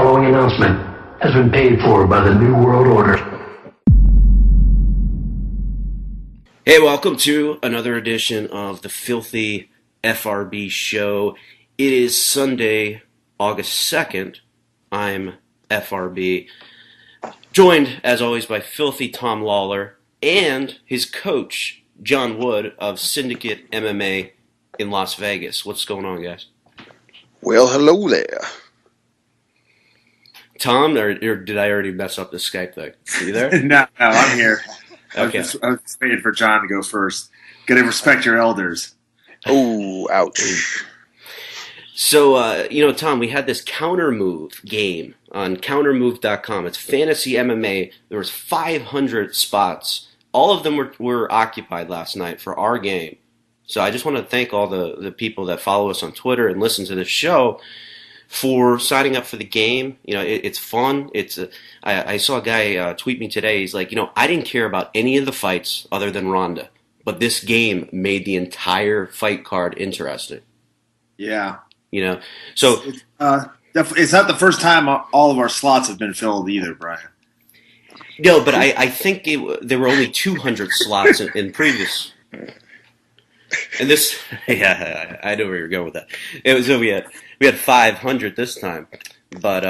following announcement has been paid for by the New World Order. Hey, welcome to another edition of the Filthy FRB Show. It is Sunday, August 2nd. I'm FRB, joined, as always, by Filthy Tom Lawlor and his coach, John Wood of Syndicate MMA in Las Vegas. What's going on, guys? Well, hello there. Tom, or did I already mess up the Skype thing? Are you there? No, I'm here. Okay. I was waiting for John to go first. Gotta respect your elders. Oh, ouch. So, Tom, we had this counter move game on countermove.com. It's fantasy MMA. There was 500 spots. All of them were occupied last night for our game. So I just want to thank all the people that follow us on Twitter and listen to this show for signing up for the game. It's fun. I saw a guy tweet me today. He's like, I didn't care about any of the fights other than Ronda, but this game made the entire fight card interesting. Yeah. So it's not the first time all of our slots have been filled either, Brian. No, but I think there were only 200 slots in previous. And this, yeah, I know where you're going with that. So we had 500 this time, but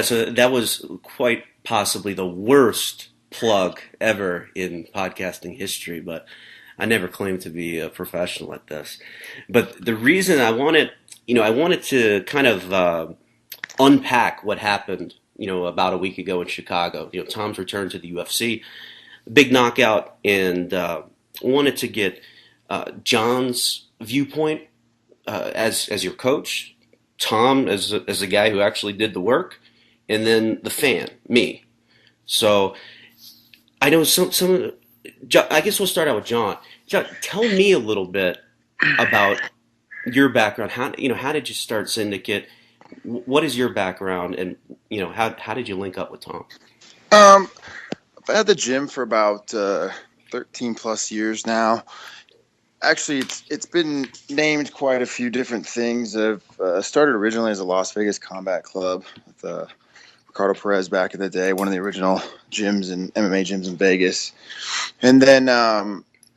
so that was quite possibly the worst plug ever in podcasting history. But I never claimed to be a professional at this. But the reason I wanted to kind of unpack what happened, about a week ago in Chicago. Tom's return to the UFC, big knockout, and wanted to get John's viewpoint as your coach, Tom as a guy who actually did the work, and then the fan, me. So I know some. I guess we'll start out with John. John, tell me a little bit about your background. How did you start Syndicate? What is your background, and how did you link up with Tom? I've had the gym for about 13 plus years now. Actually, it's been named quite a few different things. I've started originally as a Las Vegas Combat Club with Ricardo Perez back in the day, one of the original gyms and MMA gyms in Vegas. And then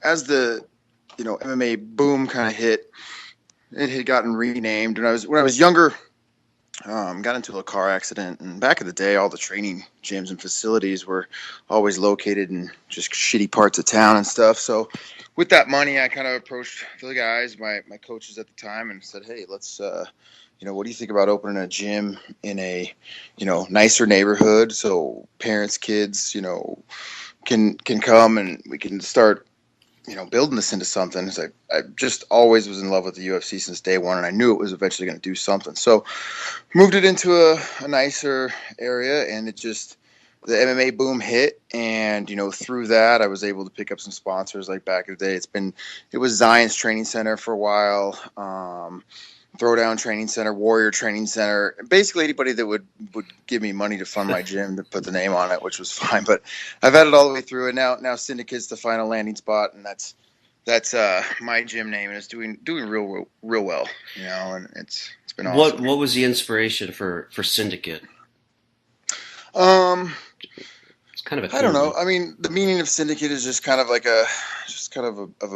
as the MMA boom kind of hit, it had gotten renamed. When I was younger, got into a car accident, and back in the day, all the training gyms and facilities were always located in just shitty parts of town and stuff. So with that money, I kind of approached the guys, my coaches at the time, and said, hey, let's, what do you think about opening a gym in a, nicer neighborhood so parents, kids, can come and we can start, building this into something. It's like I just always was in love with the UFC since day one, and I knew it was eventually going to do something. So moved it into a nicer area, and the MMA boom hit, and through that I was able to pick up some sponsors. Like back in the day, it was Zion's Training Center for a while, Throwdown Training Center, Warrior Training Center, basically anybody that would give me money to fund my gym to put the name on it, which was fine. But I've had it all the way through, and now Syndicate's the final landing spot, and that's my gym name, and it's doing real well, and it's been awesome. What was the inspiration for Syndicate? It's kind of I don't know. I mean, the meaning of Syndicate is just kind of like a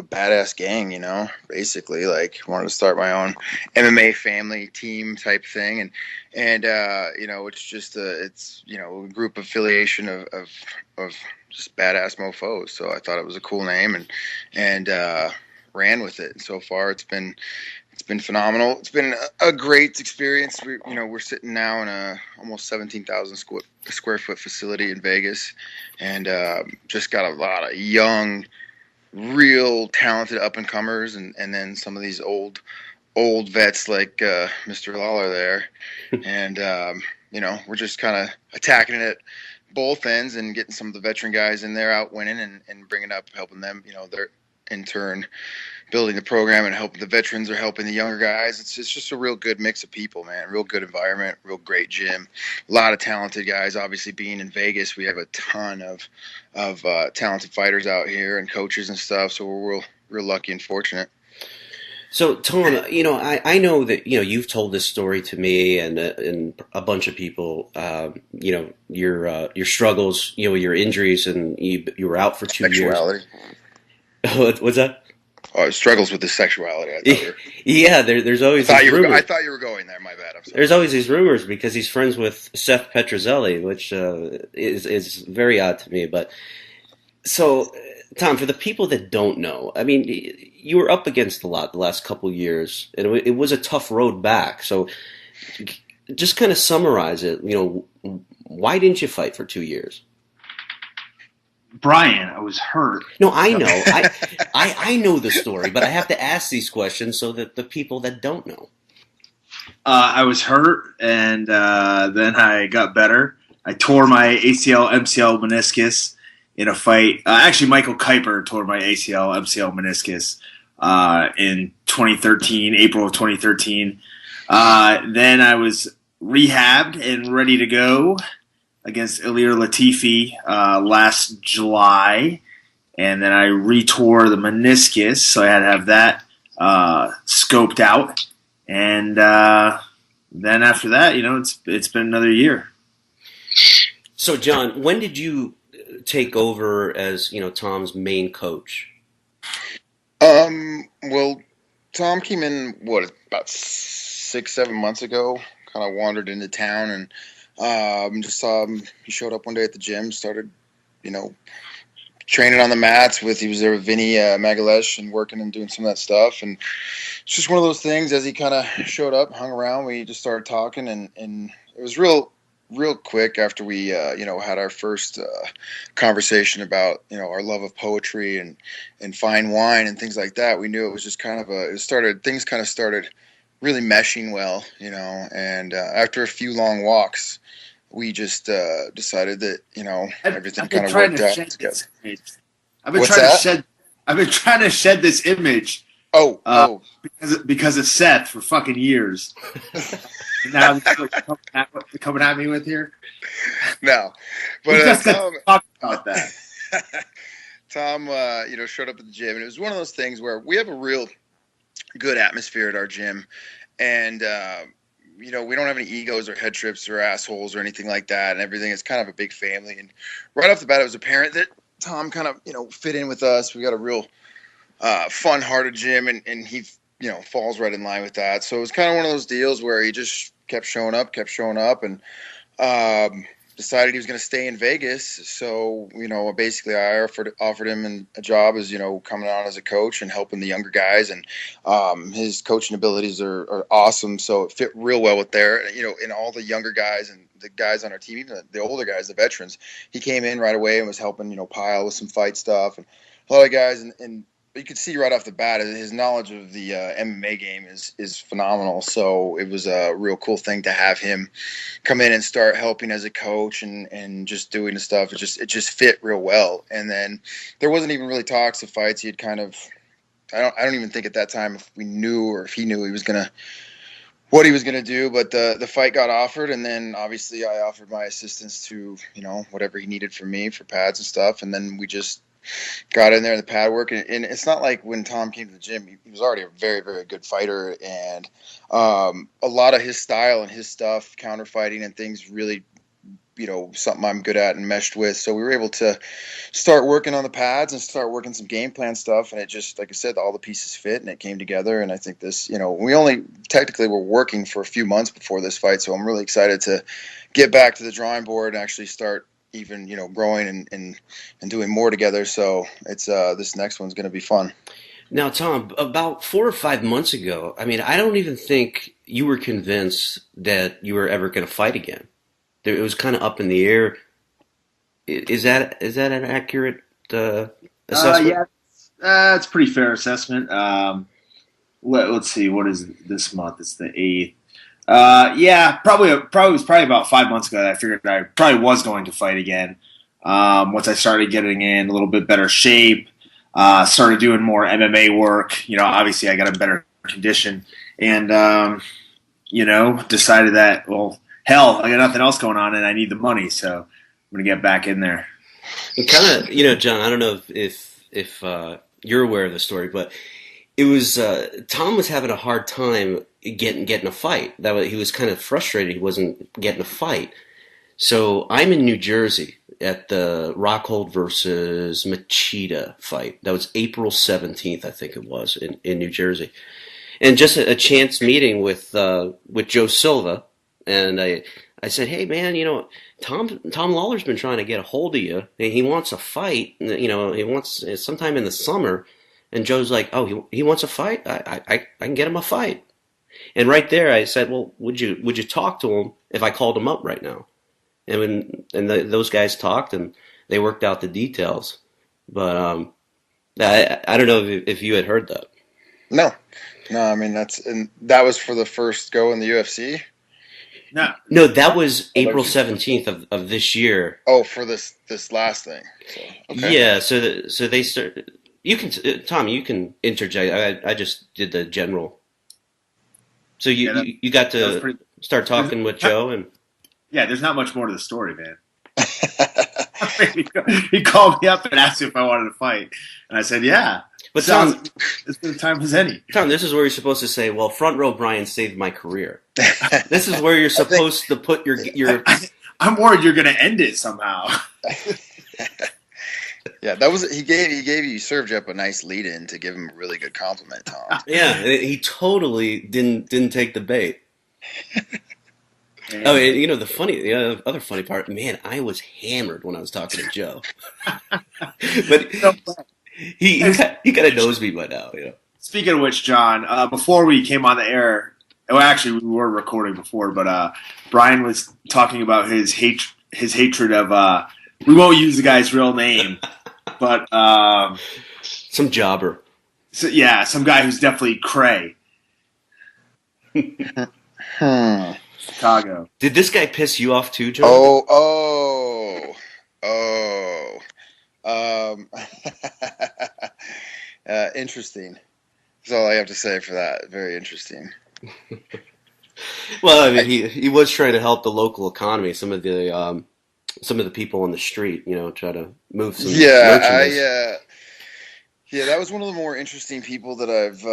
badass gang, basically. Like, wanted to start my own MMA family team type thing, and it's just a group affiliation of just badass mofos. So I thought it was a cool name, and ran with it. And so far, it's been phenomenal. It's been a great experience. We're sitting now in a almost 17,000 square foot facility in Vegas, and just got a lot of young, real talented up and comers, and then some of these old vets like Mr. Lawlor there, and we're just kind of attacking it at both ends and getting some of the veteran guys in there out winning and bringing up, helping them. They're in turn building the program and helping the veterans are helping the younger guys. It's just a real good mix of people, man. Real good environment, real great gym, a lot of talented guys. Obviously, being in Vegas, we have a ton of talented fighters out here and coaches and stuff. So we're real lucky and fortunate. So, Tom, I know that you've told this story to me and a bunch of people. Your struggles, your injuries, and you were out for 2 years. Sexuality. What's that? Oh, struggles with his sexuality. I thought Yeah, there's always I these rumors. thought you were going there. My bad. I'm sorry. There's always these rumors because he's friends with Seth Petrozelli, which is very odd to me. But so, Tom, for the people that don't know, I mean, you were up against a lot the last couple of years, and it was a tough road back. So, just kind of summarize it. Why didn't you fight for 2 years? Brian, I was hurt. No, I know. I know the story, but I have to ask these questions so that the people that don't know. I was hurt, and then I got better. I tore my ACL, MCL, meniscus in a fight. Actually, Michael Kuiper tore my ACL, MCL, meniscus in 2013, April of 2013. Then I was rehabbed and ready to go against Ilir Latifi last July, and then I retore the meniscus, so I had to have that scoped out, and then after that, it's been another year. So, John, when did you take over as Tom's main coach? Well, Tom came in about 6-7 months ago. Kind of wandered into town and. Just saw him. He showed up one day at the gym, started, training on the mats he was there with Vinny Magalesh and working and doing some of that stuff. And it's just one of those things. As he kind of showed up, hung around, we just started talking, and it was real quick after we, had our first conversation about, our love of poetry and fine wine and things like that. We knew it was just kind of things kind of started really meshing well, and after a few long walks, we just decided that, everything kind of worked out together. I've been trying to shed this image. Because of Seth for fucking years. Now you're coming at me with here? No. But Tom, talk about that. Tom, showed up at the gym, and it was one of those things where we have a real good atmosphere at our gym, and we don't have any egos or head trips or assholes or anything like that, and everything is kind of a big family. And right off the bat, it was apparent that Tom kind of fit in with us. We got a real fun-hearted gym, and he falls right in line with that. So it was kind of one of those deals where he just kept showing up, and decided he was going to stay in Vegas. So, basically I offered him a job as, coming on as a coach and helping the younger guys. And his coaching abilities are awesome. So it fit real well with and all the younger guys and the guys on our team, even the older guys, the veterans. He came in right away and was helping, Pyle with some fight stuff and a lot of guys. And you could see right off the bat his knowledge of the MMA game is phenomenal. So it was a real cool thing to have him come in and start helping as a coach and just doing the stuff. It just fit real well. And then there wasn't even really talks of fights. He had kind of I don't even think at that time if we knew or if he knew what he was gonna do. But the fight got offered, and then obviously I offered my assistance to whatever he needed from me for pads and stuff, and then we just got in there in the pad work, and it's not like when Tom came to the gym, he was already a very, very good fighter, and a lot of his style and his stuff, counter fighting and things, really, something I'm good at and meshed with. So we were able to start working on the pads and start working some game plan stuff, and it just, like I said, all the pieces fit and it came together. And I think this, we only technically were working for a few months before this fight, so I'm really excited to get back to the drawing board and actually start even growing and doing more together. So it's this next one's going to be fun. Now, Tom, about 4 or 5 months ago, I mean, I don't even think you were convinced that you were ever going to fight again. It was kind of up in the air. Is that an accurate assessment? Yeah, it's a pretty fair assessment. Let's see, what is this month? It's the 8th. Probably was about 5 months ago that I figured I probably was going to fight again. Once I started getting in a little bit better shape, started doing more MMA work. Obviously I got a better condition, and decided that, well, hell, I got nothing else going on and I need the money, so I'm gonna get back in there. And kind of, John, I don't know if you're aware of the story, but it was Tom was having a hard time getting a fight. He was kind of frustrated he wasn't getting a fight. So I'm in New Jersey at the Rockhold versus Machida fight. That was April 17th, I think it was, in New Jersey. And just a chance meeting with Joe Silva, and I said, hey man, Tom Lawlor's been trying to get a hold of you. He wants a fight. He wants sometime in the summer. And Joe's like, oh, he wants a fight? I can get him a fight. And right there, I said, well, would you talk to him if I called him up right now? And those guys talked, and they worked out the details. But I don't know if you had heard that. No. I mean that was for the first go in the UFC. No, that was April 17th of this year. Oh, for this last thing. So, okay. Yeah. So they started. You can, Tom. You can interject. I just did the general. So you got to start talking with Joe and. Yeah, there's not much more to the story, man. He called me up and asked me if I wanted to fight, and I said, "Yeah." But Tom, as good a time as any. Tom, this is where you're supposed to say, "Well, Front Row Brian saved my career." This is where you're supposed to put your. I'm worried you're going to end it somehow. Yeah, that was he served you up a nice lead in to give him a really good compliment, Tom. Yeah, he totally didn't take the bait. Oh, and the other funny part, man, I was hammered when I was talking to Joe. But he kind of knows me by now. Speaking of which, John, before we came on the air, well, actually we were recording before, but Brian was talking about his hatred of. We won't use the guy's real name, but some jobber. So, yeah, some guy who's definitely cray. Chicago. Did this guy piss you off too, Joe? Interesting. That's all I have to say for that. Very interesting. Well, I mean, he was trying to help the local economy. Some of the people on the street, try to move some merchandise. Yeah, that was one of the more interesting people that I've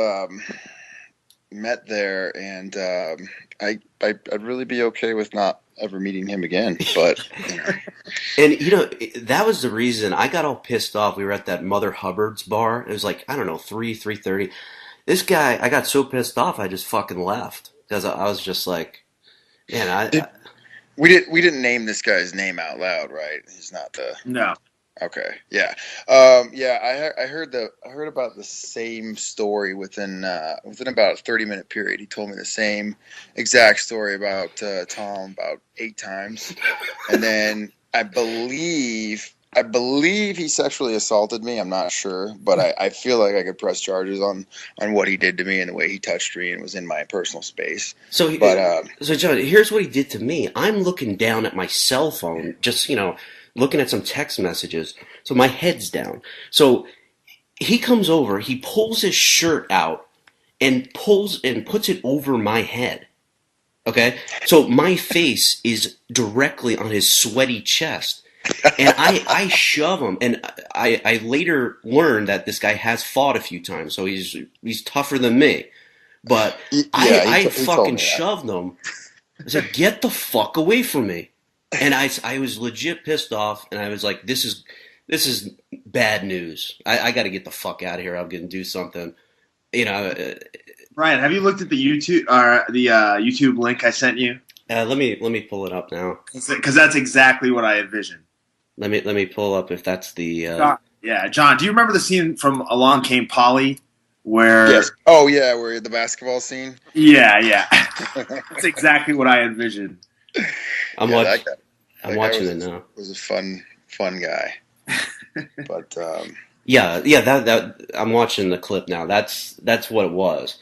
met there, and I'd really be okay with not ever meeting him again. But and that was the reason I got all pissed off. We were at that Mother Hubbard's bar. It was like, I don't know, 3:30. This guy, I got so pissed off, I just fucking left because I was just like, man, we didn't name this guy's name out loud, right? He's not the no. Okay, yeah, I heard about the same story within about a 30-minute period. He told me the same exact story about Tom about 8 times, and then I believe he sexually assaulted me. I'm not sure, but I feel like I could press charges on what he did to me and the way he touched me and was in my personal space. So John, here's what he did to me. I'm looking down at my cell phone, just looking at some text messages. So my head's down. So he comes over, he pulls his shirt out and puts it over my head. Okay? So my face is directly on his sweaty chest. And I shove him, and I later learned that this guy has fought a few times, so he's tougher than me. But I fucking shoved him. I said, "Get the fuck away from me!" And I was legit pissed off, and I was like, "This is bad news. I got to get the fuck out of here. I'm gonna do something." Ryan, have you looked at the YouTube link I sent you? Let me pull it up now, because that's exactly what I envisioned. Let me pull up if that's the. John. Do you remember the scene from Along Came Polly, where? Yes. Oh yeah, where the basketball scene. Yeah. That's exactly what I envisioned. I'm watching it now. Was a fun guy, but that I'm watching the clip now. That's what it was.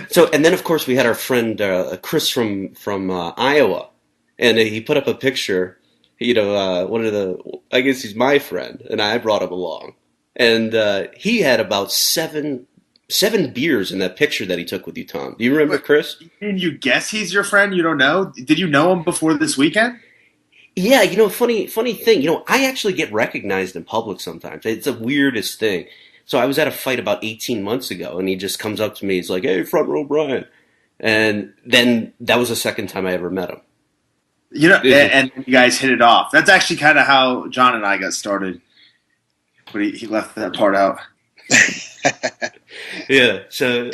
So, and then of course we had our friend Chris from Iowa, and he put up a picture. I guess he's my friend, and I brought him along, and he had about seven beers in that picture that he took with you, Tom. Do you remember, Chris? And you guess he's your friend? You don't know? Did you know him before this weekend? Yeah, funny thing. I actually get recognized in public sometimes. It's the weirdest thing. So I was at a fight about 18 months ago, and he just comes up to me. He's like, "Hey, front row Brian," and then that was the second time I ever met him. And you guys hit it off. That's actually kind of how John and I got started. But he left that part out. Yeah. So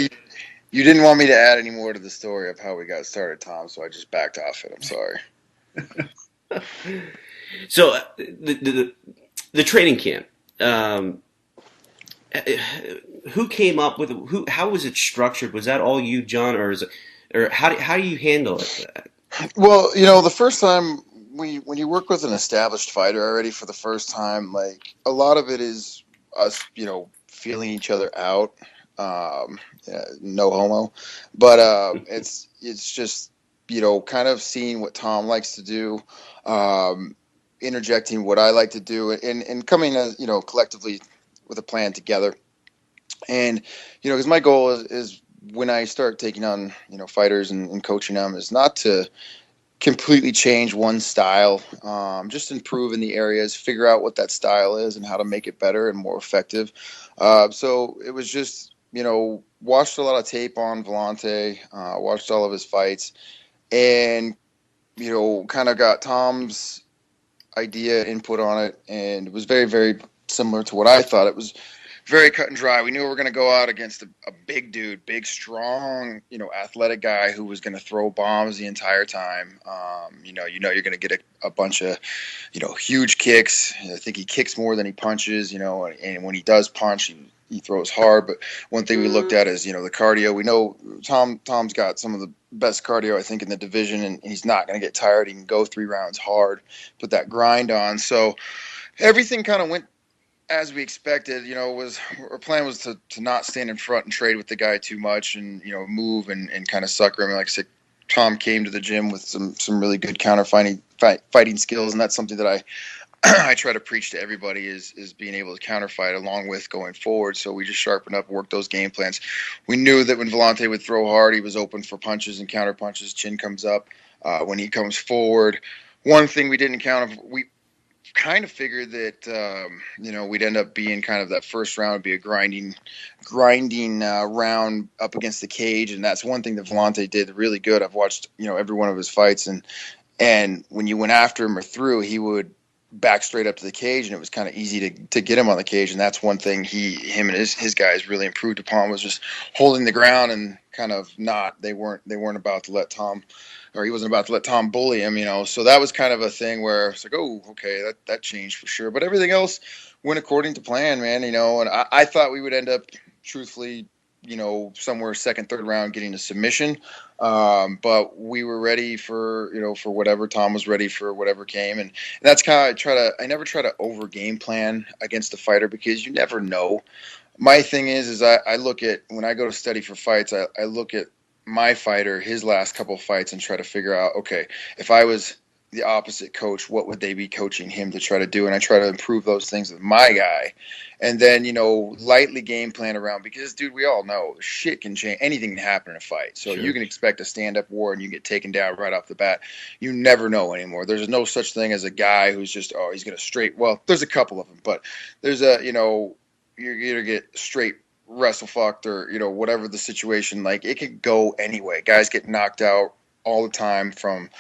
you didn't want me to add any more to the story of how we got started, Tom, so I just backed off it. I'm sorry. So the training camp. Who came up with how was it structured? Was that all you, John, or how do you handle it? Well, the first time when you work with an established fighter already for the first time, like a lot of it is us, feeling each other out. No homo, but it's just kind of seeing what Tom likes to do, interjecting what I like to do, and coming as collectively with a plan together. And because my goal is when I start taking on fighters and coaching them is not to completely change one style, just improve in the areas, figure out what that style is and how to make it better and more effective. So it was just watched a lot of tape on Volante, watched all of his fights, and kind of got Tom's idea, input on it, and it was very, very similar to what I thought. It was very cut and dry. We knew we were going to go out against a big dude, big, strong, athletic guy who was going to throw bombs the entire time. You're going to get a bunch of, huge kicks. I think he kicks more than he punches, and when he does punch, he throws hard. But one thing we looked at is, the cardio. We know Tom's got some of the best cardio, I think, in the division, and he's not going to get tired. He can go 3 rounds hard, put that grind on. So everything kind of went as we expected. Our plan was to not stand in front and trade with the guy too much and, move and kind of sucker him. Like I said, Tom came to the gym with some really good counter fighting skills, and that's something that I try to preach to everybody is being able to counter fight along with going forward. So we just sharpened up, worked those game plans. We knew that when Volante would throw hard, he was open for punches and counter punches. Chin comes up when he comes forward. One thing we didn't we kind of figured that we'd end up being kind of that first round would be a grinding round up against the cage, and that's one thing that Volante did really good. I've watched every one of his fights, and when you went after him or through, he would back straight up to the cage, and it was kind of easy to get him on the cage. And that's one thing him and his guys really improved upon, was just holding the ground and kind of they weren't about to let Tom, or he wasn't about to let Tom bully him, so that was kind of a thing where it's like, oh, okay, that changed for sure. But everything else went according to plan, man, and I thought we would end up truthfully somewhere second, third round getting a submission. But we were ready for whatever. Tom was ready for whatever came. And that's kind of, I never try to over game plan against the fighter, because you never know. My thing is I look at, when I go to study for fights, I look at my fighter, his last couple of fights, and try to figure out, okay, if I was the opposite coach, what would they be coaching him to try to do? And I try to improve those things with my guy. And then, lightly game plan around, because, dude, we all know shit can change. Anything can happen in a fight. So you can expect a stand-up war and you get taken down right off the bat. You never know anymore. There's no such thing as a guy who's just, he's going to straight. Well, there's a couple of them, but there's you're going to get straight wrestle fucked or, whatever the situation. Like, it could go anyway. Guys get knocked out all the time from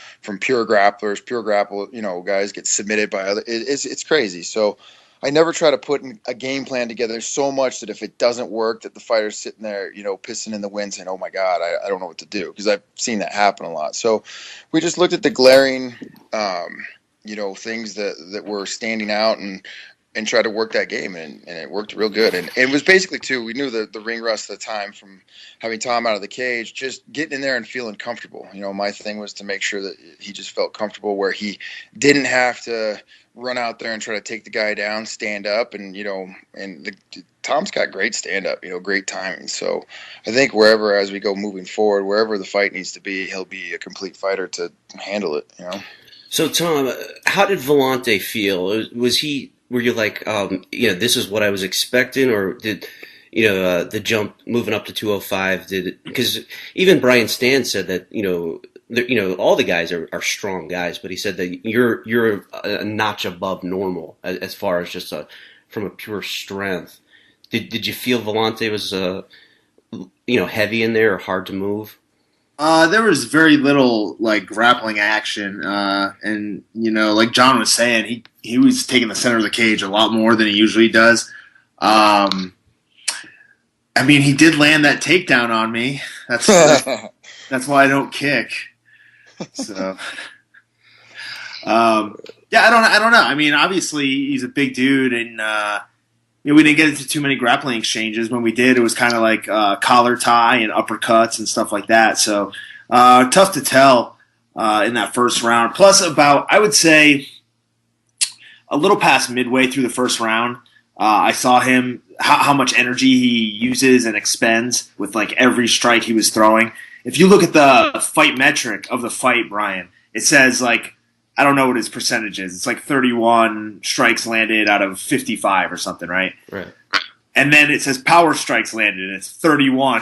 pure grapplers, guys get submitted by other. It's crazy. So I never try to put a game plan together so much that if it doesn't work, that the fighter's sitting there, pissing in the wind saying, oh my God, I don't know what to do, because I've seen that happen a lot. So we just looked at the glaring, things that were standing out and try to work that game, and it worked real good. And it was basically, too, we knew the ring rust at the time from having Tom out of the cage, just getting in there and feeling comfortable. My thing was to make sure that he just felt comfortable, where he didn't have to run out there and try to take the guy down, stand up, and Tom's got great stand up, great timing. So I think as we go moving forward, wherever the fight needs to be, he'll be a complete fighter to handle it. So Tom, how did Volante feel? Were you like, this is what I was expecting, or did, the jump moving up to 205, because even Brian Stan said that, all the guys are strong guys, but he said that you're a notch above normal as far as just from a pure strength. Did you feel Volante was heavy in there or hard to move? There was very little like grappling action, and like John was saying, he was taking the center of the cage a lot more than he usually does. I mean, he did land that takedown on me. That's why I don't kick. So, yeah, I don't know. I mean, obviously he's a big dude, and we didn't get into too many grappling exchanges. When we did, it was kind of like collar tie and uppercuts and stuff like that. So tough to tell in that first round. Plus, I would say a little past midway through the first round, I saw him how much energy he uses and expends with like every strike he was throwing. If you look at the fight metric of the fight, Brian, it says like, I don't know what his percentage is. It's like 31 strikes landed out of 55 or something, right? Right. And then it says power strikes landed, and it's 31.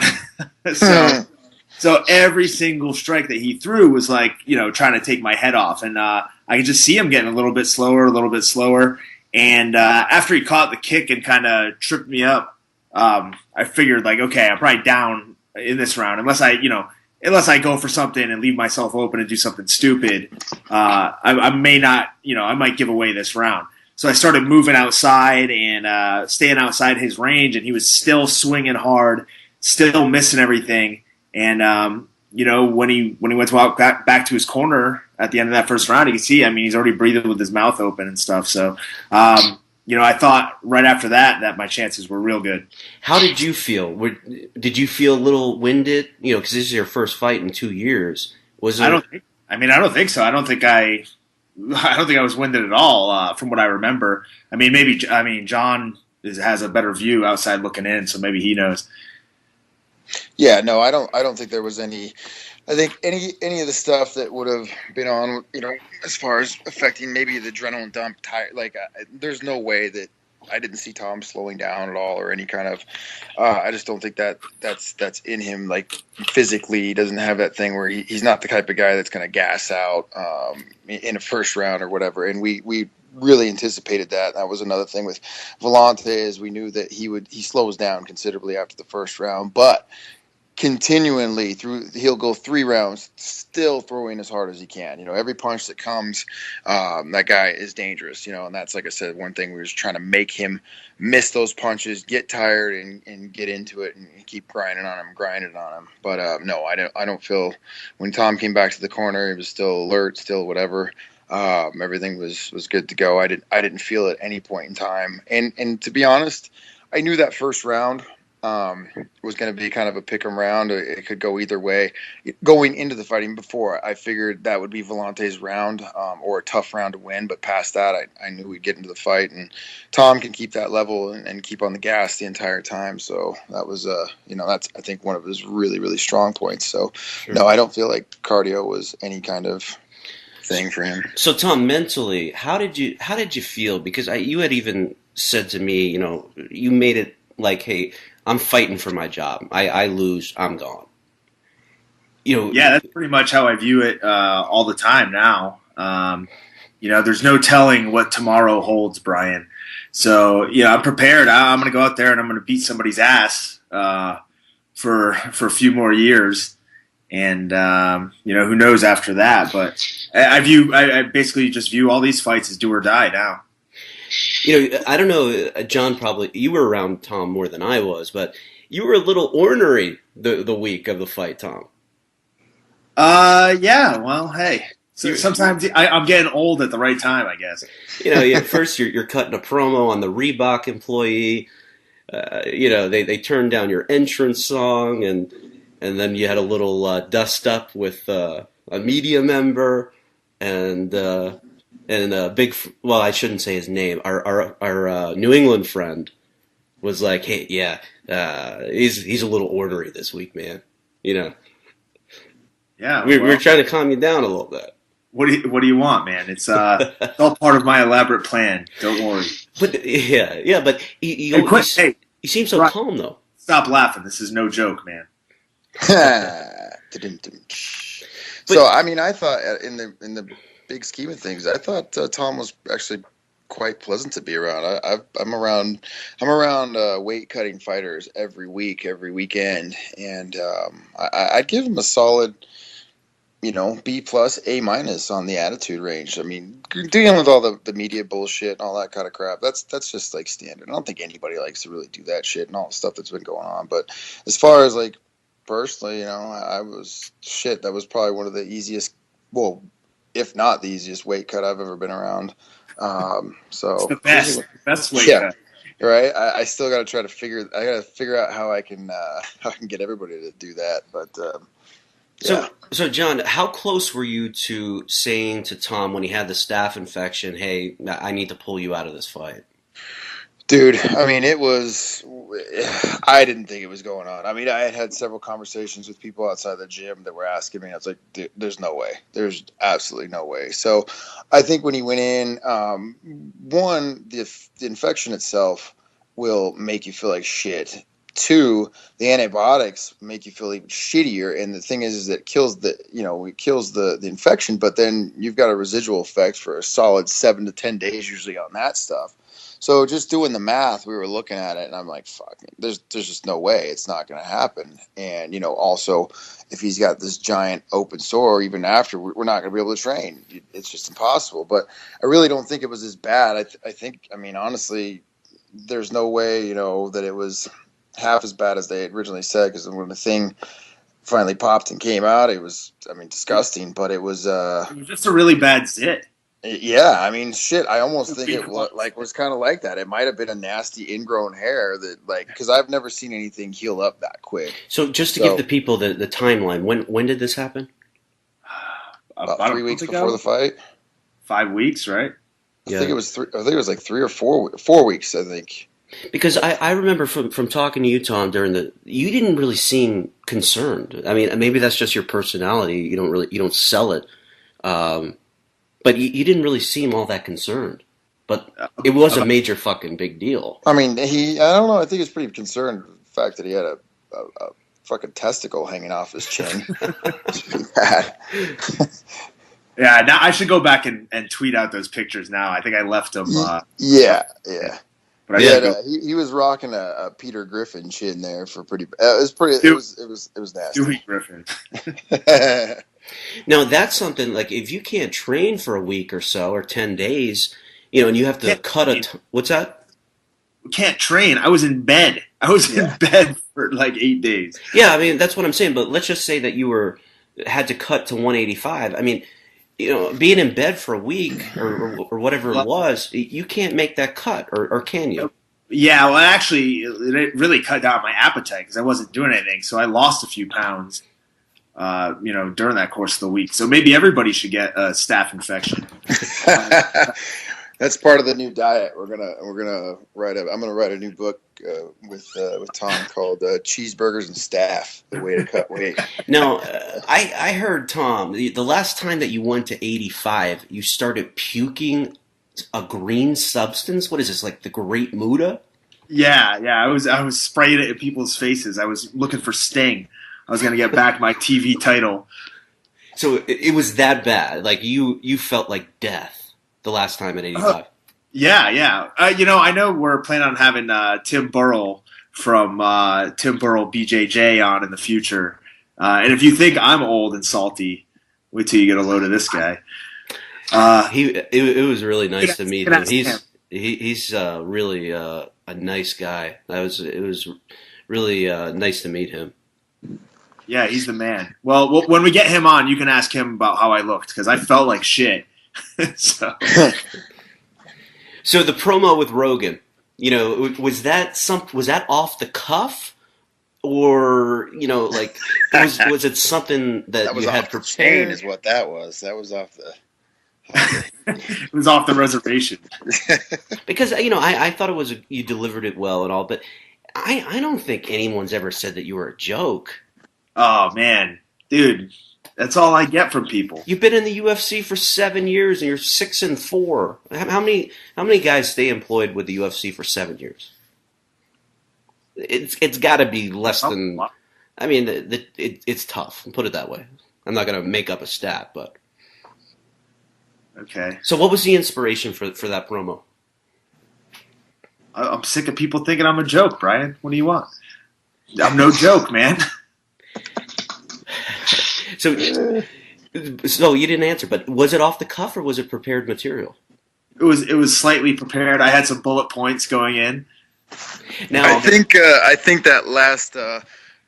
So every single strike that he threw was like, trying to take my head off. And I could just see him getting a little bit slower. And after he caught the kick and kind of tripped me up, I figured like, okay, I'm probably down in this round unless I go for something and leave myself open and do something stupid. I may not, I might give away this round. So I started moving outside and staying outside his range, and he was still swinging hard, still missing everything. And when he went to walk back to his corner at the end of that first round, you can see, I mean, he's already breathing with his mouth open and stuff. So, I thought right after that my chances were real good. How did you feel? Did you feel a little winded? Because this is your first fight in 2 years. Was it? I don't think so. I don't think I was winded at all from what I remember. I mean, John has a better view outside looking in, so maybe he knows. Yeah, no, I don't think there was any. I think any of the stuff that would have been on, as far as affecting maybe the adrenaline dump, there's no way that I didn't see Tom slowing down at all or any kind of. I just don't think that's in him. Like physically, he doesn't have that thing where he's not the type of guy that's going to gas out in a first round or whatever. And we really anticipated that. That was another thing with Volante, is we knew that he slows down considerably after the first round, but continually he'll go 3 rounds still throwing as hard as he can. Every punch that comes, that guy is dangerous, and that's, like I said, one thing we were just trying to make him miss those punches, get tired and get into it and keep grinding on him. But no, I don't feel, when Tom came back to the corner, he was still alert, still whatever. Everything was good to go. I didn't feel at any point in time. And to be honest, I knew that first round was going to be kind of a pick 'em round. It could go either way. Going into the fighting before, I figured that would be Volante's round, or a tough round to win. But past that, I knew we'd get into the fight, and Tom can keep that level and keep on the gas the entire time. So that was, that's, I think, one of his really, really strong points. So Sure. No, I don't feel like cardio was any kind of thing for him. So Tom, mentally, how did you feel? Because you had even said to me, you made it like, hey, I'm fighting for my job. I lose, I'm gone. Yeah, that's pretty much how I view it all the time now. There's no telling what tomorrow holds, Brian. So I'm prepared. I'm going to go out there and I'm going to beat somebody's ass for a few more years. And who knows after that? But I basically just view all these fights as do or die now. I don't know, John, probably you were around Tom more than I was, but you were a little ornery the week of the fight, Tom. Yeah. Well, hey. So sometimes I'm getting old at the right time, I guess. At first you're cutting a promo on the Reebok employee. They turned down your entrance song, and then you had a little dust up with a media member, and a big, well, I shouldn't say his name. Our New England friend was like, hey, yeah, he's a little ornery this week, man. Yeah, we're trying to calm you down a little bit. What do you want, man? It's all part of my elaborate plan. Don't worry. But yeah, but he seems so calm though. Stop laughing. This is no joke, man. So I mean, I thought in the big scheme of things, I thought Tom was actually quite pleasant to be around. I'm around weight cutting fighters every week, every weekend, and I'd give him a solid, B plus, A minus on the attitude range. I mean, dealing with all the media bullshit and all that kind of crap, that's just like standard. I don't think anybody likes to really do that shit and all the stuff that's been going on. But as far as like personally, that was probably one of the easiest, well, if not the easiest weight cut I've ever been around. It's the best weight cut. Right. I still got to try to figure out how I can get everybody to do that. But yeah. So John, how close were you to saying to Tom when he had the staph infection, "Hey, I need to pull you out of this fight"? Dude, I mean, I didn't think it was going on. I mean, I had several conversations with people outside the gym that were asking me. I was like, dude, there's no way. There's absolutely no way. So I think when he went in, one, the infection itself will make you feel like shit. Two, the antibiotics make you feel even shittier. And the thing is that it kills the infection, but then you've got a residual effect for a solid 7 to 10 days usually on that stuff. So just doing the math, we were looking at it, and I'm like, fuck, there's just no way it's not going to happen. And, also, if he's got this giant open sore, even after, we're not going to be able to train. It's just impossible. But I really don't think it was as bad. I think, honestly, there's no way, that it was half as bad as they had originally said, because when the thing finally popped and came out, it was, disgusting. But it was just a really bad zit. Yeah, I mean, shit. I almost think it was kind of like that. It might have been a nasty ingrown hair that, because I've never seen anything heal up that quick. So just to give the people the timeline, when did this happen? About 3 weeks before the fight. 5 weeks, right? I think it was 3. I think it was like 3 or 4 weeks. I think. Because I remember from talking to you, Tom, you didn't really seem concerned. I mean, maybe that's just your personality. You don't sell it. But you didn't really seem all that concerned. But it was a major fucking big deal. I mean, I don't know. I think he was pretty concerned with the fact that he had a fucking testicle hanging off his chin. It's pretty bad. Yeah, now I should go back and tweet out those pictures now. I think I left them. Yeah. But he was rocking a Peter Griffin chin there for pretty. It was nasty. Dewey Griffin. Now that's something like if you can't train for a week or so or 10 days, and you have to cut what's that? Can't train. I was in bed. In bed for like 8 days. Yeah, I mean that's what I'm saying. But let's just say that you had to cut to 185. I mean, being in bed for a week or whatever it was, you can't make that cut, or can you? Yeah, well, actually, it really cut down my appetite because I wasn't doing anything. So I lost a few pounds. During that course of the week. So maybe everybody should get a staph infection. That's part of the new diet. I'm gonna write a new book with Tom called Cheeseburgers and Staph: The Way to Cut Weight. Now, I heard, Tom, the last time that you went to 85, you started puking a green substance. What is this, like the Great Muda? Yeah. I was spraying it in people's faces. I was looking for Sting. I was going to get back my TV title. So it was that bad. Like you felt like death the last time at 85. Yeah. I know we're planning on having Tim Burrell from Tim Burrell BJJ on in the future. And if you think I'm old and salty, wait till you get a load of this guy. It was really nice to meet him. He's really a nice guy. It was really nice to meet him. Yeah, he's the man. Well, when we get him on, you can ask him about how I looked because I felt like shit. So the promo with Rogan, was that off the cuff, or was it something that you had prepared? Chain is what that was. That was off the. It was off the reservation. Because I thought you delivered it well and all, but I don't think anyone's ever said that you were a joke. Oh man, dude, that's all I get from people. You've been in the UFC for 7 years and you're 6-4. How many guys stay employed with the UFC for 7 years? It's got to be less than. I mean, it's tough. Put it that way. I'm not going to make up a stat, but okay. So, what was the inspiration for that promo? I'm sick of people thinking I'm a joke, Brian. What do you want? I'm no joke, man. So you didn't answer, but was it off the cuff or was it prepared material? It was slightly prepared. I had some bullet points going in. Now I think that last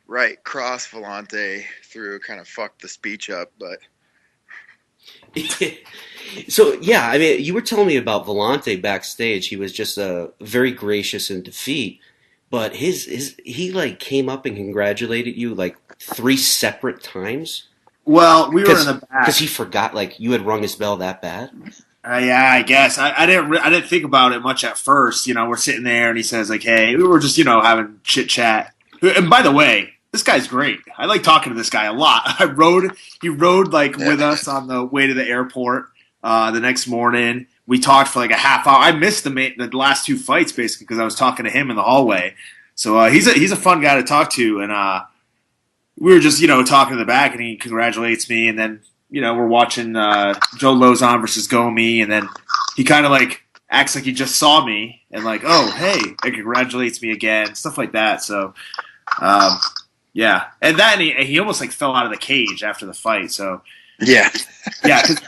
right cross Volante through kind of fucked the speech up, but. So yeah, I mean, you were telling me about Volante backstage. He was just very gracious in defeat, but he like came up and congratulated you like 3 separate times. Well, we were in the back because he forgot like you had rung his bell that bad. Yeah, I guess I didn't think about it much at first. You know, we're sitting there and he says like, "Hey," we were just having chit chat. And by the way, this guy's great. I like talking to this guy a lot. He rode like with us on the way to the airport. The next morning, we talked for like a half hour. I missed the last 2 fights basically because I was talking to him in the hallway. So he's a fun guy to talk to, and we were just talking in the back, and he congratulates me, and then we're watching Joe Lozon versus Gomi, and then he kind of like acts like he just saw me and like, oh hey, and congratulates me again, stuff like that. So yeah, and then he almost like fell out of the cage after the fight. So. Yeah, yeah. Because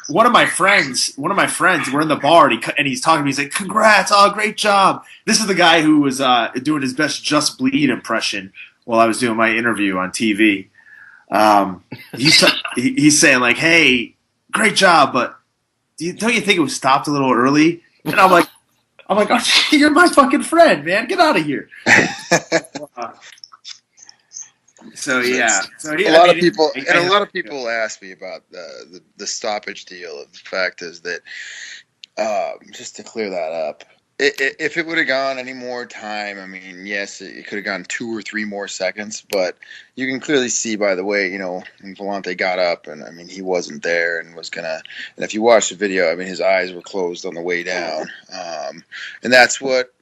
one of my friends, we're in the bar and he's talking to me. He's like, "Congrats! Oh, great job!" This is the guy who was doing his best Just Bleed impression while I was doing my interview on TV. He's saying like, "Hey, great job, but don't you think it was stopped a little early?" And I'm like, "Oh, you're my fucking friend, man. Get out of here." So yeah, a lot of people ask me about the stoppage deal. The fact is that just to clear that up, if it would have gone any more time, I mean, yes, it could have gone 2 or 3 more seconds. But you can clearly see by the way when Volante got up, and I mean he wasn't there and was gonna. And if you watch the video, I mean his eyes were closed on the way down, and that's what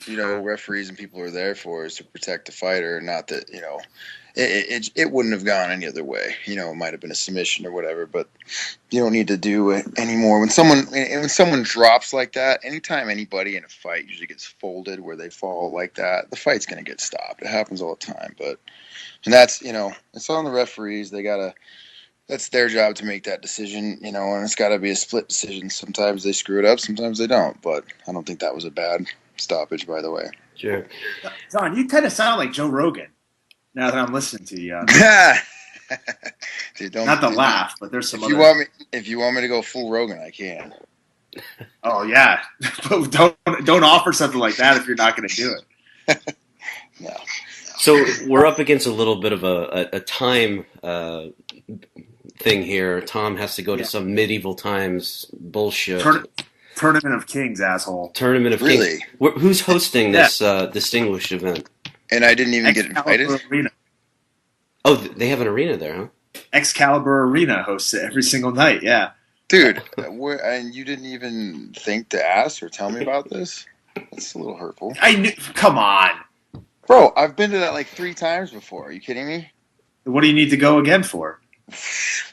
referees and people are there for, is to protect the fighter, not that It wouldn't have gone any other way. It might have been a submission or whatever, but you don't need to do it anymore. When someone drops like that, anytime anybody in a fight usually gets folded where they fall like that, the fight's going to get stopped. It happens all the time, and that's it's on the referees. That's their job to make that decision, and it's got to be a split decision. Sometimes they screw it up, sometimes they don't. But I don't think that was a bad stoppage, by the way. Sure. Don, you kind of sound like Joe Rogan. Now that I'm listening to you, Dude, not to laugh, but there's some. If you want me to go full Rogan, I can. Oh yeah, but don't offer something like that if you're not going to do it. No. So we're up against a little bit of a time thing here. Tom has to go to some medieval times bullshit. Tournament of Kings, asshole. Tournament of Kings. Who's hosting this distinguished event? And I didn't even get invited. Arena. Oh, they have an arena there, huh? Excalibur Arena hosts it every single night. Yeah, dude. And you didn't even think to ask or tell me about this? That's a little hurtful. I knew. Come on, bro. I've been to that like 3 times before. Are you kidding me? What do you need to go again for?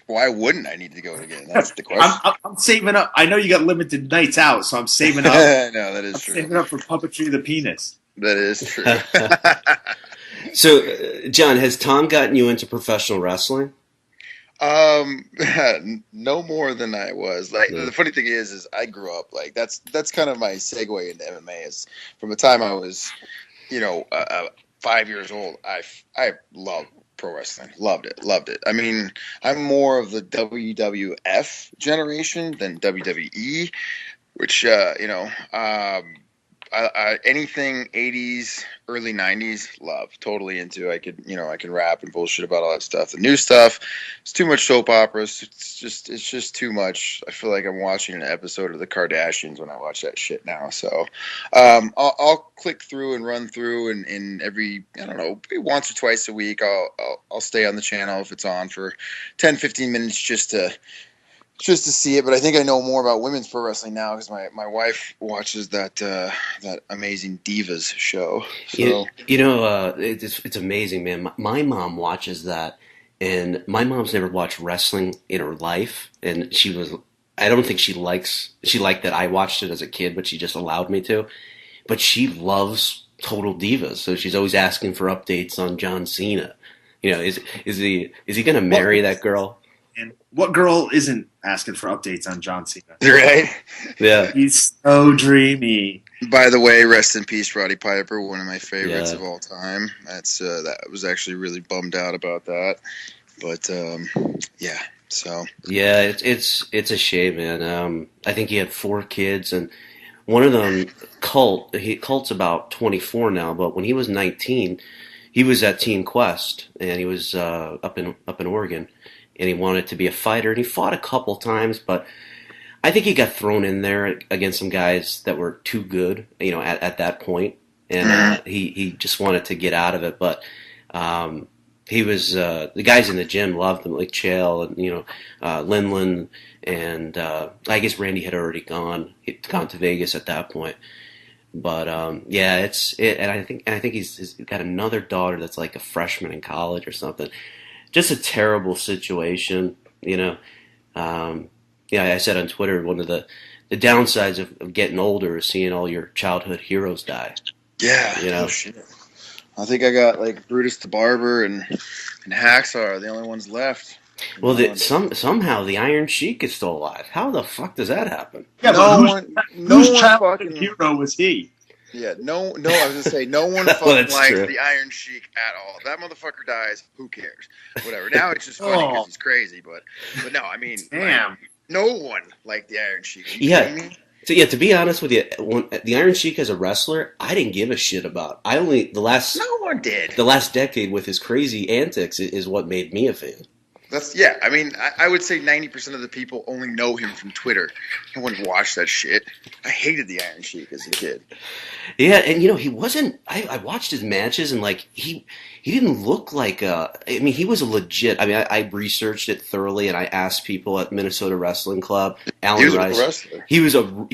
Why wouldn't I need to go again? That's the question. I'm saving up. I know you got limited nights out, so I'm saving up. No, that is true. Saving up for Puppetry of the Penis. That is true. So, John, has Tom gotten you into professional wrestling? No more than I was. Like the funny thing is I grew up like that's kind of my segue into MMA. Is from the time I was, 5 years old. I loved pro wrestling. Loved it. I mean, I'm more of the WWF generation than WWE, which anything 80s, early 90s, love. Totally into. I can rap and bullshit about all that stuff. The new stuff, it's too much soap operas. It's just too much. I feel like I'm watching an episode of the Kardashians when I watch that shit now. So I'll click through and run through, and every, I don't know, once or twice a week I'll stay on the channel if it's on for 10, 15 minutes just to see it. But I think I know more about women's pro wrestling now because my wife watches that amazing Divas show. So. It's amazing, man. My mom watches that, and my mom's never watched wrestling in her life, and I don't think she liked that I watched it as a kid, but she just allowed me to. but she loves Total Divas, so she's always asking for updates on John Cena. Is he going to marry that girl? And what girl isn't asking for updates on John Cena? Right? Yeah. He's so dreamy. By the way, rest in peace, Roddy Piper, one of my favorites Yeah. of all time. That's that was actually really bummed out about that. But yeah, so Yeah, it's a shame, man. I think he had 4 kids, and one of them, Cult's about 24 now, but when he was 19, he was at Team Quest, and he was up in Oregon, and he wanted to be a fighter, and he fought a couple times, but I think he got thrown in there against some guys that were too good, at that point, and he just wanted to get out of it. But he was the guys in the gym loved him, like Chael and Linlin, and I guess Randy had already gone to Vegas at that point. But yeah, and I think he's got another daughter that's like a freshman in college or something. Just a terrible situation, Yeah, I said on Twitter, one of the downsides of getting older is seeing all your childhood heroes die. yeah, oh, shit. I think I got like Brutus the Barber and Hacksaw are the only ones left. Well, somehow the Iron Sheik is still alive. How the fuck does that happen? Yeah, whose childhood fucking hero was he? Yeah, no. I was gonna say no one Well, fucking that's likes true. the Iron Sheik at all. If that motherfucker dies, who cares? Whatever. Now it's just funny because he's crazy, but no, I mean, Damn. like, no one liked the Iron Sheik. Are you Yeah. kidding me? So yeah, to be honest with you, the Iron Sheik as a wrestler, I didn't give a shit about. No one did. The last decade with his crazy antics is what made me a fan. I mean, I would say 90% of the people only know him from Twitter. No one watched that shit. I hated the Iron Sheik as a kid. Yeah, and he wasn't. I watched his matches, and like he didn't look like I mean, he was a legit. I mean, I researched it thoroughly, and I asked people at Minnesota Wrestling Club. Alan He was Rice, a wrestler. he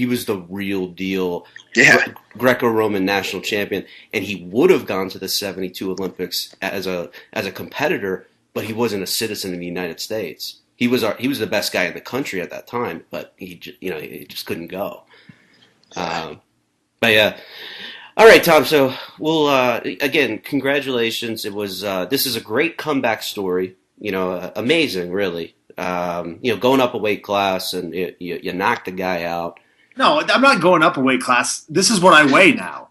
was the real deal. Yeah. Greco-Roman national champion, and he would have gone to the '72 Olympics as a competitor, but he wasn't a citizen of the United States. He was the best guy in the country at that time, but he just couldn't go. But yeah, all right, Tom. So we'll again, congratulations. It was this is a great comeback story. Amazing, really. Going up a weight class and you knocked the guy out. No, I'm not going up a weight class. This is what I weigh now.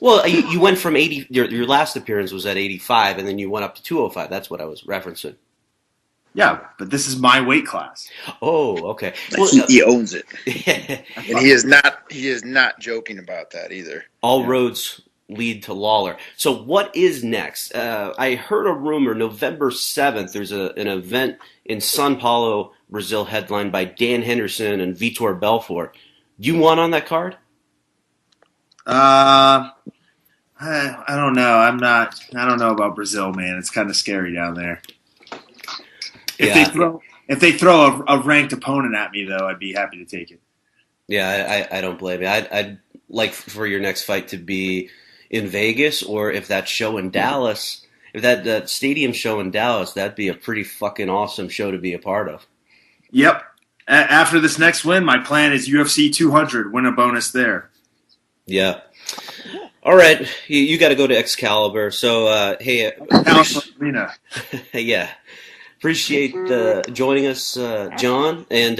Well, you went from 80. Your last appearance was at 85, and then you went up to 205. That's what I was referencing. Yeah, but this is my weight class. Oh, okay. Like he owns it. And And he is not joking about that either. all roads lead to Lawlor. So what is next? I heard a rumor November 7th there's an event in São Paulo, Brazil, headlined by Dan Henderson and Vitor Belfort. You want on that card? I don't know. I don't know about Brazil, man. It's kind of scary down there. If they throw a ranked opponent at me, though, I'd be happy to take it. Yeah, I don't blame you. I'd like for your next fight to be in Vegas, or if that show in Dallas, if that stadium show in Dallas, that'd be a pretty fucking awesome show to be a part of. Yep. After this next win, my plan is UFC 200, win a bonus there. Yeah. All right, you got to go to Excalibur. So hey, Arena. yeah. Appreciate joining us, John. And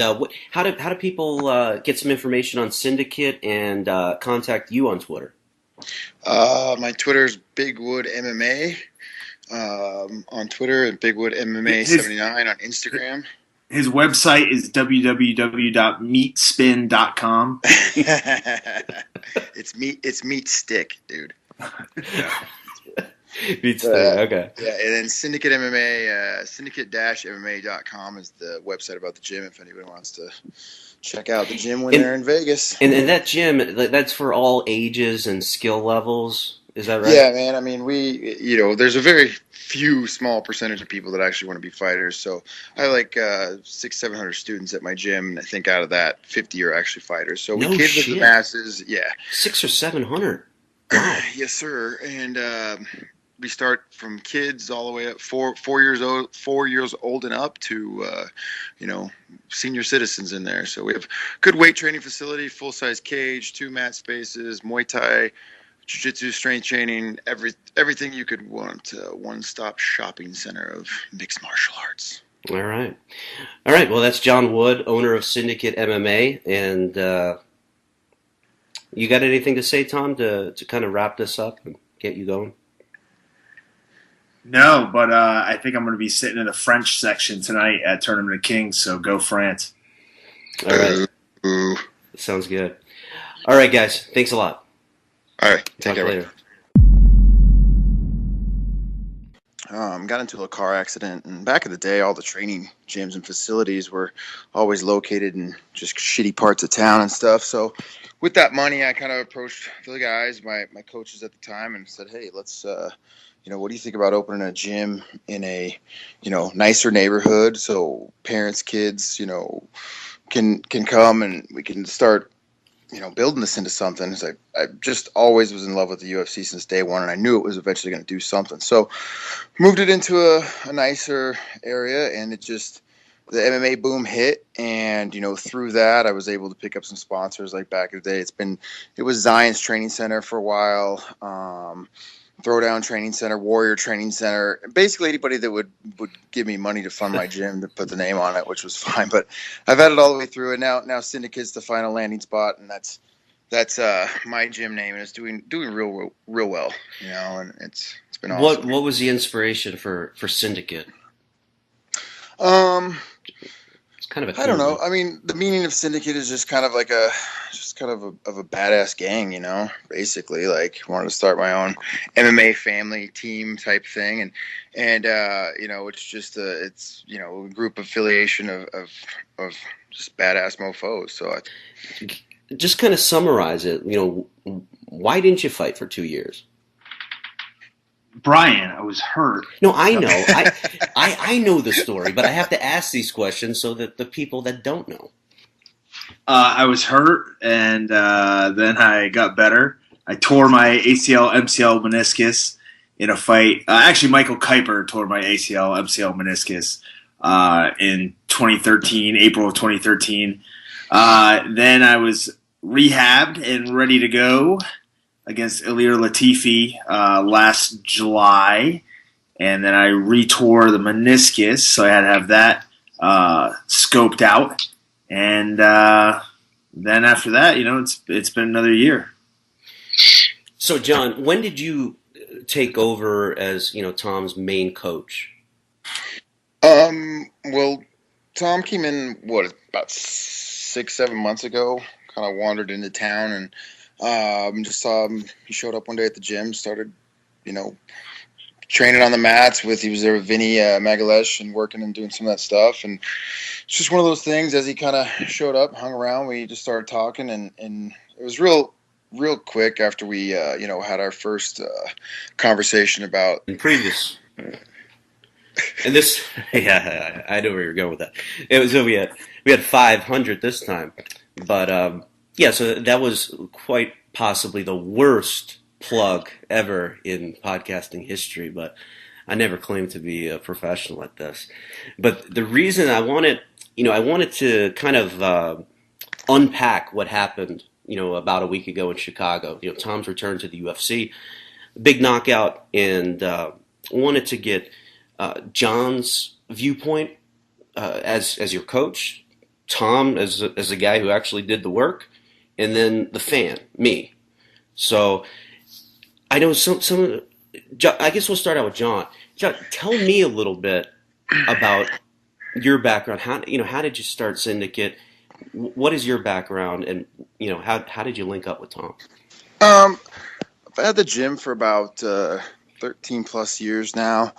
how do people get some information on Syndicate and contact you on Twitter? My Twitter is Bigwood MMA on Twitter, and Bigwood MMA 79 on Instagram. His website is www.meatspin.com. It's meat stick, dude. Okay. Yeah, and then Syndicate MMA, syndicate-MMA.com is the website about the gym if anybody wants to check out the gym when they're in Vegas. And that gym, that's for all ages and skill levels. Is that right? Yeah, man. I mean, there's a very few small percentage of people that actually want to be fighters. So I have like 600-700 students at my gym, and I think out of that, 50 are actually fighters. So we cater to the masses. Yeah, 600 or 700. Wow. Yes, sir. And we start from kids all the way up 4 years old and up to senior citizens in there. So we have good weight training facility, full size cage, 2 mat spaces, Muay Thai, Jiu-Jitsu, strength training, everything you could want. One-stop shopping center of mixed martial arts. All right. Well, that's John Wood, owner of Syndicate MMA, and you got anything to say, Tom, to kind of wrap this up and get you going? No, but I think I'm going to be sitting in the French section tonight at Tournament of Kings, so go France. All right. Sounds good. All right, guys. Thanks a lot. All right. Talk later. Got into a car accident, and back in the day, all the training gyms and facilities were always located in just shitty parts of town and stuff. So with that money, I kind of approached the guys, my coaches at the time, and said, hey, let's, what do you think about opening a gym in a, nicer neighborhood so parents, kids, can come and we can start building this into something. It's like I just always was in love with the UFC since day one, and I knew it was eventually going to do something. So moved it into a nicer area, and it just, the MMA boom hit, and through that I was able to pick up some sponsors. Like back in the day, it was Zion's Training Center for a while, Throwdown Training Center, Warrior Training Center, basically anybody that would give me money to fund my gym to put the name on it, which was fine. But I've had it all the way through, and now Syndicate's the final landing spot, and that's my gym name, and it's doing real well, and it's been awesome. What was the inspiration for Syndicate? It's kind of I don't know. I mean, the meaning of Syndicate is just kind of like a badass gang, basically. Like, I wanted to start my own MMA family team type thing, and it's just a group affiliation of just badass mofos. So just kind of summarize it. Why didn't you fight for 2 years? Brian, I was hurt. No, I know. I know the story, but I have to ask these questions so that the people that don't know. I was hurt, and then I got better. I tore my ACL, MCL meniscus in a fight. Actually, Michael Kuiper tore my ACL, MCL meniscus in 2013, April of 2013. Then I was rehabbed and ready to go against Ilir Latifi last July, and then I retore the meniscus, so I had to have that scoped out. And then after that, it's been another year. So, John, when did you take over as Tom's main coach? Well, Tom came in about 6-7 months ago. Kind of wandered into town and just saw him. He showed up one day at the gym, started training on the mats he was there with Vinny Magalesh and working and doing some of that stuff. And it's just one of those things. As he kind of showed up, hung around, we just started talking, and it was real quick after we had our first conversation about in previous. And this, yeah, I know where you're going with that. It was we had 500 this time, but so that was quite possibly the worst plug ever in podcasting history, but I never claimed to be a professional at this. But the reason I wanted to kind of unpack what happened, about a week ago in Chicago. Tom's return to the UFC, big knockout, and wanted to get John's viewpoint as your coach, Tom as a guy who actually did the work, and then the fan, me. So I know some of I guess we'll start out with John. John, tell me a little bit about your background. How did you start Syndicate? What is your background, and how did you link up with Tom? I've had the gym for about 13 plus years now.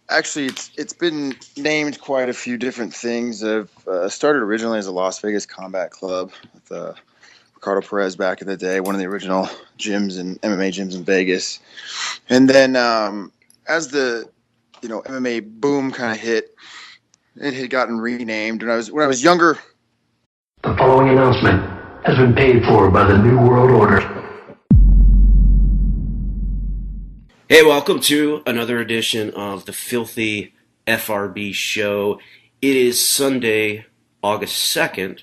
Actually, it's been named quite a few different things. I've started originally as a Las Vegas Combat Club with Ricardo Perez back in the day, one of the original gyms and MMA gyms in Vegas. And then as the MMA boom kind of hit, it had gotten renamed. When I was younger. The following announcement has been paid for by the New World Order. Hey, welcome to another edition of the Filthy FRB Show. It is Sunday, August 2nd.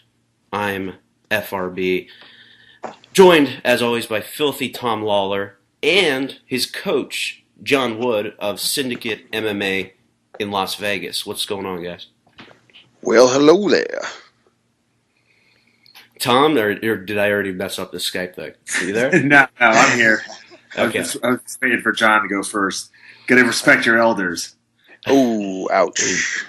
I'm FRB, joined, as always, by Filthy Tom Lawlor and his coach, John Wood of Syndicate MMA in Las Vegas. What's going on, guys? Well, hello there. Tom, or did I already mess up the Skype thing? Are you there? No, I'm here. Okay. I was waiting for John to go first. Gotta respect your elders. Oh, ouch.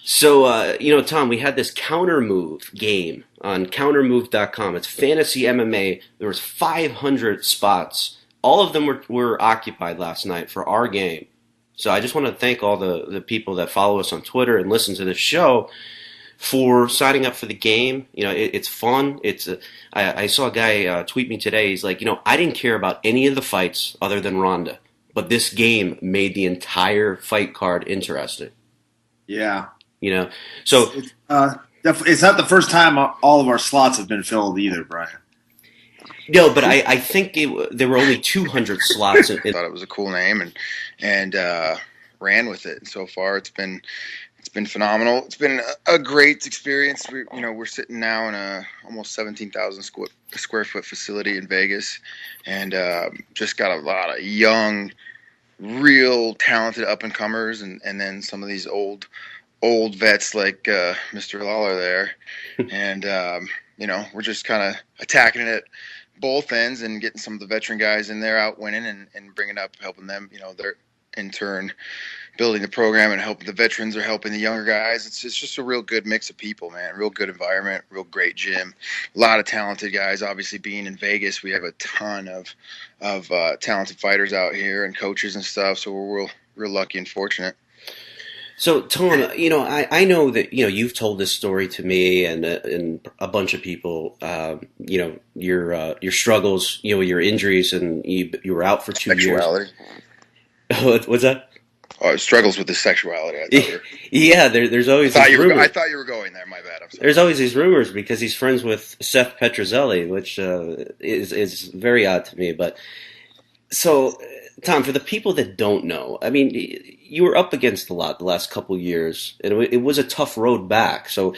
So, Tom, we had this counter move game on countermove.com. It's fantasy MMA. There was 500 spots. All of them were occupied last night for our game. So I just want to thank all the people that follow us on Twitter and listen to this show for signing up for the game. It's fun. I saw a guy tweet me today. He's like, I didn't care about any of the fights other than Ronda, but this game made the entire fight card interesting. Yeah. So it's not the first time all of our slots have been filled either, Brian. No, but I think there were only 200 slots. I thought it was a cool name and ran with it. So far, it's been phenomenal. It's been a great experience. We're sitting now in a almost 17,000 square foot facility in Vegas, and just got a lot of young, real talented up and comers, and then some of these old vets like Mr. Lawlor there, and we're just kind of attacking it at both ends and getting some of the veteran guys in there out winning and bringing up, helping them. They're in turn building the program and helping the veterans are helping the younger guys. It's just a real good mix of people, man. Real good environment, real great gym, a lot of talented guys. Obviously, being in Vegas, we have a ton of talented fighters out here and coaches and stuff. So we're real lucky and fortunate. So, Tom, I know that, you've told this story to me and a bunch of people, your struggles, your injuries, and you were out for 2 years. What's that? Oh, struggles with his sexuality. I thought yeah, there's always I thought you were going there. My bad. I'm sorry. There's always these rumors because he's friends with Seth Petrozelli, which is very odd to me. But so, Tom, for the people that don't know, I mean, you were up against a lot the last couple of years, and it was a tough road back. So